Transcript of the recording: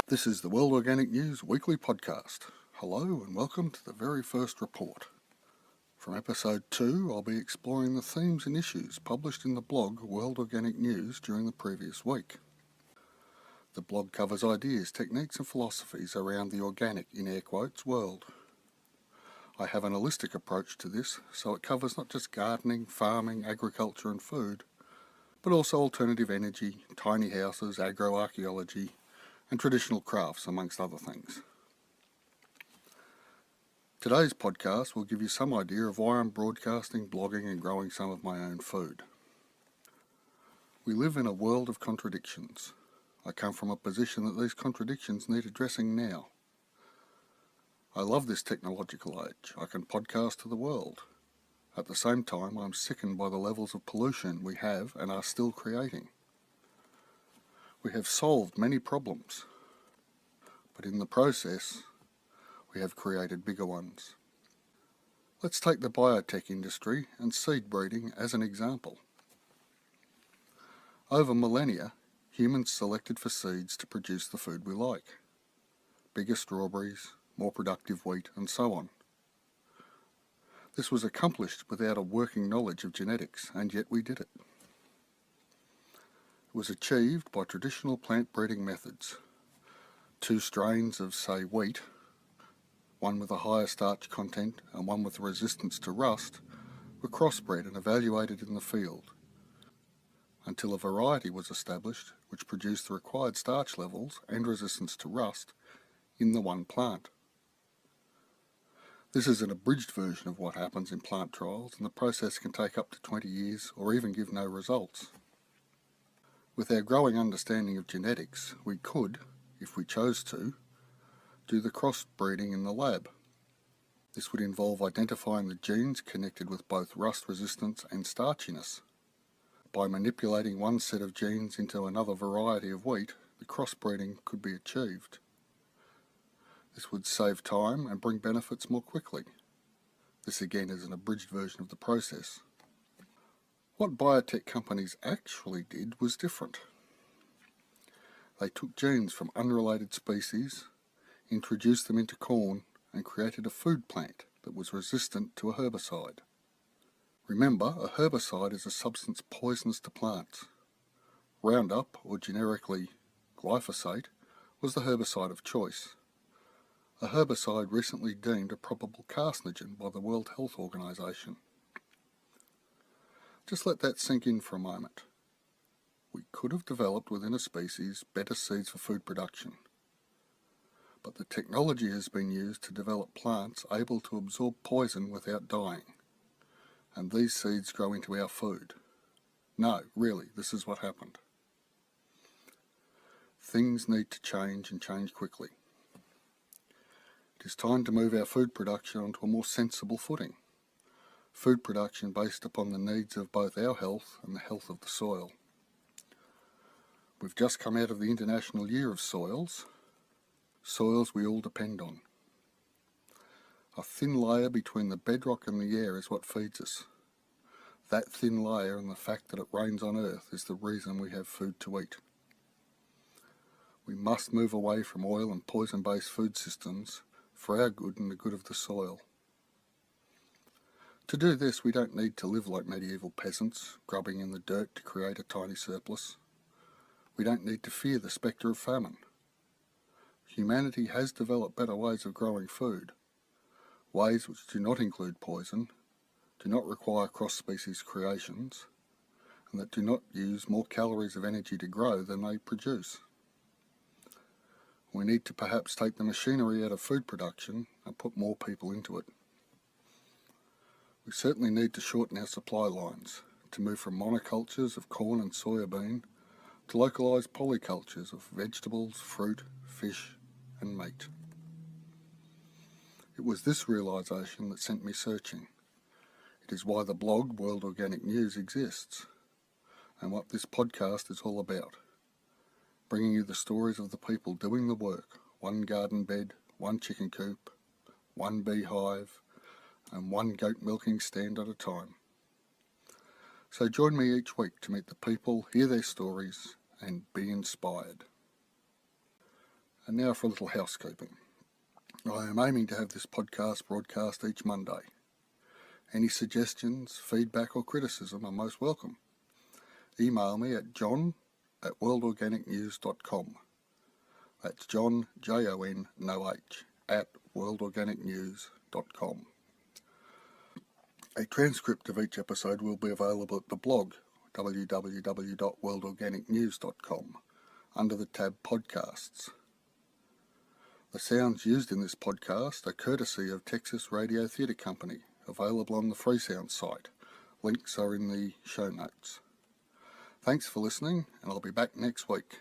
This is the World Organic News Weekly Podcast. Hello and welcome to the very first report. From episode 2, I'll be exploring the themes and issues published in the blog World Organic News during the previous week. The blog covers ideas, techniques and philosophies around the organic, in air quotes, world. I have an holistic approach to this, so it covers not just gardening, farming, agriculture and food, but also alternative energy, tiny houses, agroarchaeology, and traditional crafts, amongst other things. Today's podcast will give you some idea of why I'm broadcasting, blogging and growing some of my own food. We live in a world of contradictions. I come from a position that these contradictions need addressing now. I love this technological age. I can podcast to the world. At the same time, I'm sickened by the levels of pollution we have and are still creating. We have solved many problems, but in the process, we have created bigger ones. Let's take the biotech industry and seed breeding as an example. Over millennia, humans selected for seeds to produce the food we like. Bigger strawberries, more productive wheat, and so on. This was accomplished without a working knowledge of genetics, and yet we did it. It was achieved by traditional plant breeding methods. 2 strains of, say, wheat, one with a higher starch content and one with resistance to rust, were crossbred and evaluated in the field, until a variety was established which produced the required starch levels and resistance to rust in the one plant. This is an abridged version of what happens in plant trials, and the process can take up to 20 years or even give no results. With our growing understanding of genetics, we could, if we chose to, do the crossbreeding in the lab. This would involve identifying the genes connected with both rust resistance and starchiness. By manipulating one set of genes into another variety of wheat, the crossbreeding could be achieved. This would save time and bring benefits more quickly. This again is an abridged version of the process. What biotech companies actually did was different. They took genes from unrelated species, introduced them into corn, and created a food plant that was resistant to a herbicide. Remember, a herbicide is a substance poisonous to plants. Roundup, or generically glyphosate, was the herbicide of choice. A herbicide recently deemed a probable carcinogen by the World Health Organization. Just let that sink in for a moment. We could have developed within a species better seeds for food production, but the technology has been used to develop plants able to absorb poison without dying, and these seeds grow into our food. No, really, this is what happened. Things need to change and change quickly. It is time to move our food production onto a more sensible footing. Food production based upon the needs of both our health and the health of the soil. We've just come out of the International Year of Soils we all depend on. A thin layer between the bedrock and the air is what feeds us. That thin layer and the fact that it rains on Earth is the reason we have food to eat. We must move away from oil and poison-based food systems for our good and the good of the soil. To do this, we don't need to live like medieval peasants, grubbing in the dirt to create a tiny surplus. We don't need to fear the spectre of famine. Humanity has developed better ways of growing food, ways which do not include poison, do not require cross-species creations, and that do not use more calories of energy to grow than they produce. We need to perhaps take the machinery out of food production and put more people into it. We certainly need to shorten our supply lines, to move from monocultures of corn and soybean to localised polycultures of vegetables, fruit, fish and meat. It was this realisation that sent me searching. It is why the blog World Organic News exists, and what this podcast is all about. Bringing you the stories of the people doing the work, one garden bed, one chicken coop, one beehive, and one goat milking stand at a time. So join me each week to meet the people, hear their stories, and be inspired. And now for a little housekeeping. I am aiming to have this podcast broadcast each Monday. Any suggestions, feedback or criticism are most welcome. Email me at john@worldorganicnews.com. That's John, Jon, no H, at worldorganicnews.com. A transcript of each episode will be available at the blog, www.worldorganicnews.com, under the tab Podcasts. The sounds used in this podcast are courtesy of Texas Radio Theatre Company, available on the Freesound site. Links are in the show notes. Thanks for listening, and I'll be back next week.